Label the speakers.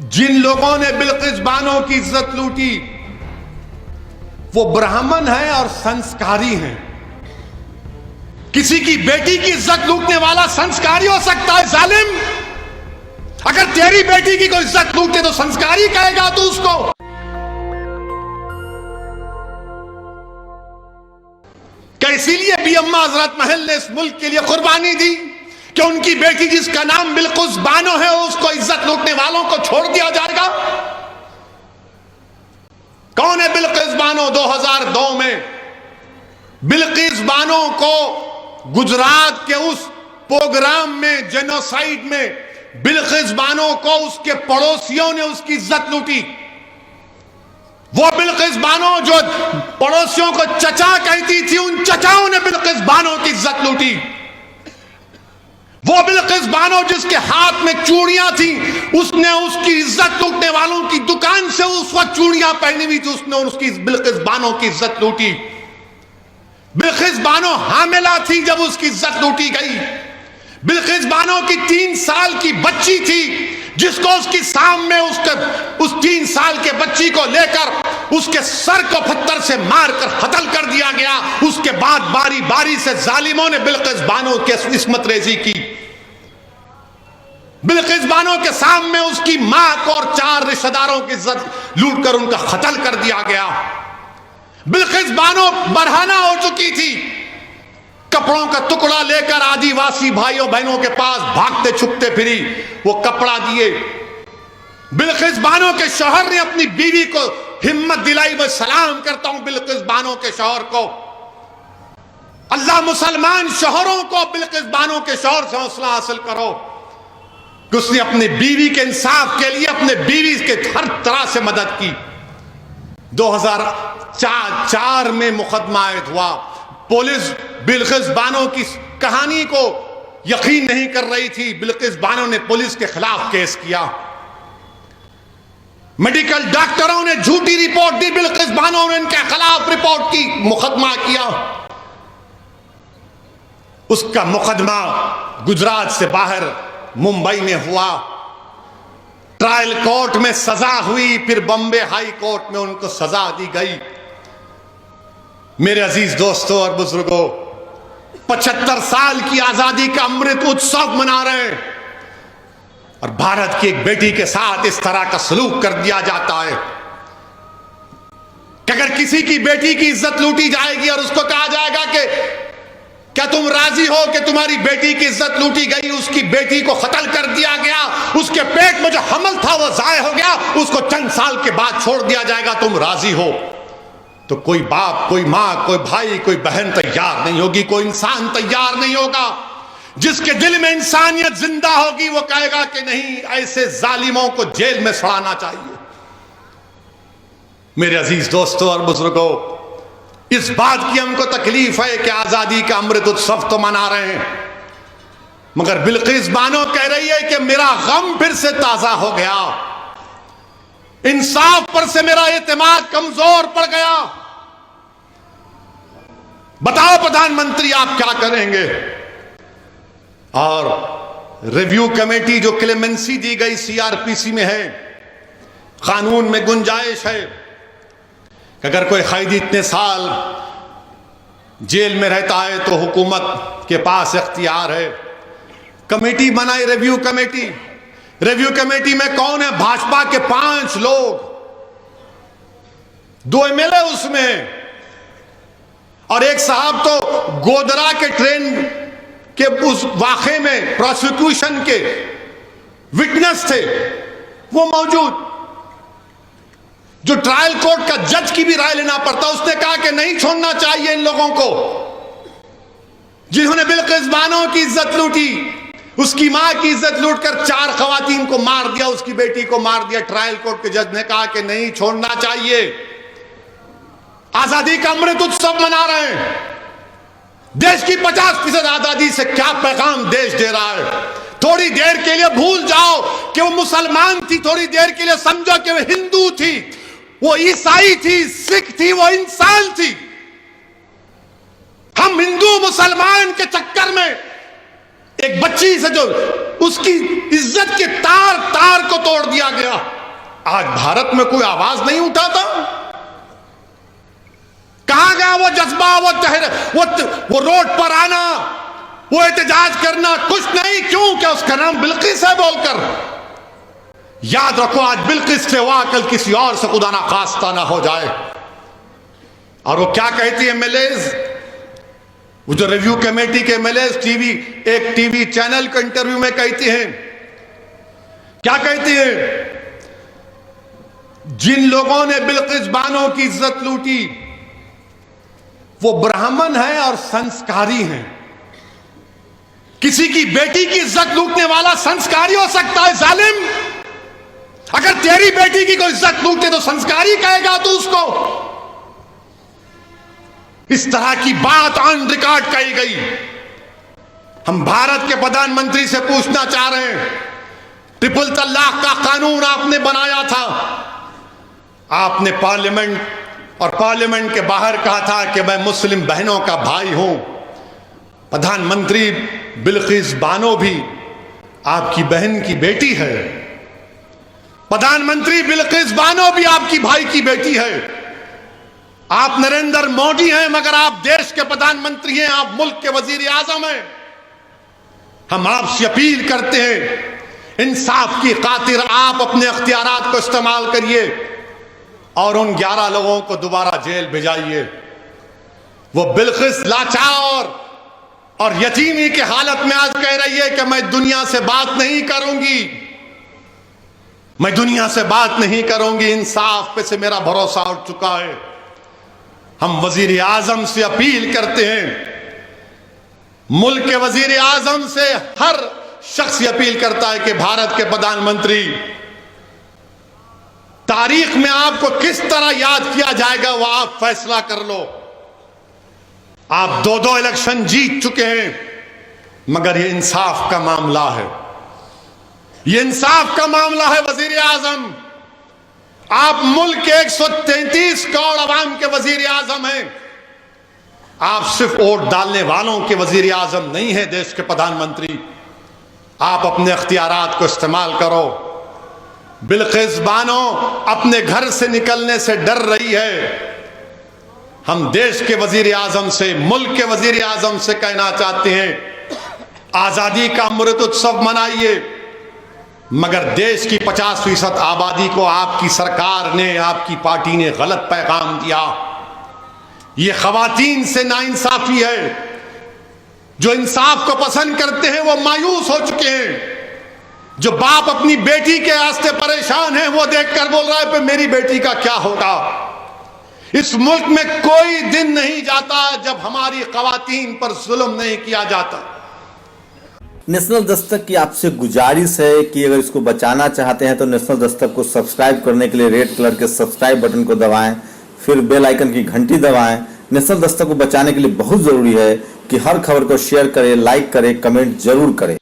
Speaker 1: जिन लोगों ने बिल्किस बानो की इज्जत लूटी वो ब्राह्मण हैं और संस्कारी हैं। किसी की बेटी की इज्जत लूटने वाला संस्कारी हो सकता है जालिम? अगर तेरी बेटी की कोई इज्जत लूटे तो संस्कारी कहेगा तू उसको? क्या इसीलिए भी अम्मा हजरत महल ने इस मुल्क के लिए कुर्बानी दी कि उनकी बेटी जिसका नाम बिल्किस बानो है उसको इज्जत लूटने वालों को छोड़ दिया जाएगा? कौन है बिल्किस बानो? 2002 में बिल्किस बानो को गुजरात के उस प्रोग्राम में, जेनोसाइड में, बिल्किस बानो को उसके पड़ोसियों ने उसकी इज्जत लूटी। वो बिल्किस बानो जो पड़ोसियों को चचा कहती थी, उन चचाओं ने बिल्किस बानो की इज्जत लूटी। वो बिल्किस बानो जिसके हाथ में चूड़ियां थी, उसने उसकी इज्जत लूटने वालों की दुकान से उस वक्त चूड़ियां पहनी हुई थी, उसने उसकी बिल्किस बानो की इज्जत लूटी। बिल्किस बानो हामिला थी जब उसकी इज्जत लूटी गई। बिल्किस बानो की 3 साल की बच्ची थी जिसको उसकी सामने उस 3 साल के बच्ची को लेकर उसके सर को पत्थर से मारकर कत्ल कर दिया गया। उसके बाद बारी बारी से जालिमों ने बिल्किस बानो के इस्मत रेजी की। बिल्किस बानो के सामने उसकी मां को और 4 रिश्तेदारों की इज्जत लूटकर उनका कत्ल कर दिया गया। बिल्किस बानो बरहाना हो चुकी थी, कपड़ों का टुकड़ा लेकर आदिवासी भाइयों बहनों के पास भागते छुपते फिरी, वो कपड़ा दिए। बिल्किस बानो के शौहर ने अपनी बीवी को हिम्मत दिलाई। मैं सलाम करता हूं बिल्किस बानो के शौहर को। अल्लाह मुसलमान शौहरों को बिल्किस बानो के शौहर से हौसला हासिल करो कि उसने अपनी बीवी के इंसाफ के लिए अपने बीवी के हर तरह से मदद की। 2004 में मुकदमा आयद हुआ। पुलिस बिल्किस बानो की कहानी को यकीन नहीं कर रही थी। बिल्किस बानो ने पुलिस के खिलाफ केस किया। मेडिकल डॉक्टरों ने झूठी रिपोर्ट दी, बिल्किस बानो ने इनके खिलाफ रिपोर्ट की, मुकदमा किया। उसका मुकदमा गुजरात से बाहर मुंबई में हुआ। ट्रायल कोर्ट में सजा हुई, फिर बॉम्बे हाई कोर्ट में उनको सजा दी गई। मेरे अजीज दोस्तों और बुजुर्गों, 75 साल की आजादी का अमृत उत्सव मना रहे हैं और भारत की एक बेटी के साथ इस तरह का सलूक कर दिया जाता है कि अगर किसी की बेटी की इज्जत लूटी जाएगी और उसको कहा जाएगा कि क्या तुम राजी हो कि तुम्हारी बेटी की इज्जत लूटी गई, उसकी बेटी को कत्ल कर दिया गया, उसके पेट में जो हमल था वो जाय हो गया, उसको चंद साल के बाद छोड़ दिया जाएगा, तुम राजी हो? तो कोई बाप, कोई मां, कोई भाई, कोई बहन तैयार नहीं होगी, कोई इंसान तैयार नहीं होगा। जिसके दिल में इंसानियत जिंदा होगी वो कहेगा कि नहीं, ऐसे जालिमों को जेल में सड़ाना चाहिए। मेरे अजीज दोस्तों और बुजुर्गों, इस बात की हमको तकलीफ है कि आजादी का अमृत उत्सव तो मना रहे हैं, मगर बिल्किस बानो कह रही है कि मेरा गम फिर से ताजा हो गया, इंसाफ पर से मेरा एतमाद कमजोर पड़ गया। बताओ प्रधानमंत्री आप क्या करेंगे? और रिव्यू कमेटी जो क्लेमेंसी दी गई सीआरपीसी में है, कानून में गुंजाइश है कि अगर कोई कैदी इतने साल जेल में रहता है तो हुकूमत के पास इख्तियार है। कमेटी बनाई, रिव्यू कमेटी। रिव्यू कमेटी में कौन है? भाजपा के 5 लोग, 2 एमएलए उसमें, और एक साहब तो गोधरा के ट्रेन के उस वाक़े में प्रोसिक्यूशन के विटनेस थे, वो मौजूद। जो ट्रायल कोर्ट का जज की भी राय लेना पड़ता, उसने कहा कि नहीं छोड़ना चाहिए इन लोगों को जिन्होंने बिल्किस बानो की इज्जत लूटी, उसकी मां की इज्जत लूटकर 4 खवातीन को मार दिया, उसकी बेटी को मार दिया। ट्रायल कोर्ट के जज ने कहा कि नहीं छोड़ना चाहिए। आजादी का अमृत उत्सव मना रहे हैं। देश की 50% आजादी से क्या पैगाम देश दे रहा है? थोड़ी देर के लिए भूल जाओ कि वो मुसलमान थी, थोड़ी देर के लिए समझो कि वो हिंदू थी, वो ईसाई थी, सिख थी, वो इंसान थी। हम हिंदू मुसलमान के चक्कर में एक बच्ची से जो उसकी इज्जत के तार तार को तोड़ दिया गया, आज भारत में कोई आवाज नहीं उठाता। कहां गया वो जज्बा, वो रोड पर आना, वो एहतजाज करना? कुछ नहीं। क्यों? क्या उसका नाम बिल्किस है बोलकर? याद रखो, आज बिल्किस से हुआ, कल किसी और से खुदा ना खास्ता ना हो जाए। और वो क्या कहती है एमएलएज, वो जो रिव्यू कमेटी के एमएलएज एक टीवी चैनल के इंटरव्यू में कहती हैं, क्या कहती है? जिन लोगों ने बिल्किस बानो की इज्जत लूटी वो ब्राह्मण है और संस्कारी हैं। किसी की बेटी की इज्जत लूटने वाला संस्कारी हो सकता है जालिम? अगर तेरी बेटी की कोई इज्जत लूटे तो संस्कारी कहेगा तू उसको? इस तरह की बात ऑन रिकॉर्ड कही गई। हम भारत के प्रधानमंत्री से पूछना चाह रहे हैं, ट्रिपल तलाक का कानून आपने बनाया था, आपने पार्लियामेंट और पार्लियामेंट के बाहर कहा था कि मैं मुस्लिम बहनों का भाई हूं। प्रधानमंत्री बिल्किस बानो भी आपकी बहन की बेटी है। प्रधानमंत्री बिल्किस बानो भी आपकी भाई की बेटी है। आप नरेंद्र मोदी हैं मगर आप देश के प्रधानमंत्री हैं, आप मुल्क के वजीर आजम हैं। हम आपसे अपील करते हैं, इंसाफ की खातिर आप अपने अख्तियारात को इस्तेमाल करिए और उन 11 लोगों को दोबारा जेल भिजाइए। वो बिल्किस लाचार और यतीमी की हालत में आज कह रही है कि मैं दुनिया से बात नहीं करूंगी, मैं दुनिया से बात नहीं करूंगी, इंसाफ पे से मेरा भरोसा उठ चुका है। हम वजीर आजम से अपील करते हैं, मुल्क के वजीर आजम से हर शख्स अपील करता है कि भारत के प्रधानमंत्री, तारीख में आपको किस तरह याद किया जाएगा वो आप फैसला कर लो। आप 2 इलेक्शन जीत चुके हैं मगर ये इंसाफ का मामला है, ये इंसाफ का मामला है वजीर आजम। आप मुल्क के 133 करोड़ अवाम के वजीर आजम हैं। आप सिर्फ वोट डालने वालों के वजीर आजम नहीं है देश के प्रधानमंत्री। आप अपने अख्तियारात को इस्तेमाल करो। बिल्किस बानो अपने घर से निकलने से डर रही है। हम देश के वजीर आजम से, मुल्क के वजीर आजम से कहना चाहते हैं, आजादी का अमृत उत्सव मनाइए मगर देश की 50% आबादी को आपकी सरकार ने, आपकी पार्टी ने गलत पैगाम दिया। यह खवातीन से नाइंसाफी है। जो इंसाफ को पसंद करते हैं वो मायूस हो चुके हैं। जो बाप अपनी बेटी के वास्ते परेशान है वो देखकर बोल रहा है कि मेरी बेटी का क्या होगा। इस मुल्क में कोई दिन नहीं जाता जब हमारी खवातीन पर जुल्म नहीं किया जाता।
Speaker 2: नेशनल दस्तक की आपसे गुजारिश है कि अगर इसको बचाना चाहते हैं तो नेशनल दस्तक को सब्सक्राइब करने के लिए रेड कलर के सब्सक्राइब बटन को दबाएं, फिर बेल आइकन की घंटी दबाएं। नेशनल दस्तक को बचाने के लिए बहुत जरूरी है कि हर खबर को शेयर करें, लाइक करें, कमेंट जरूर करें।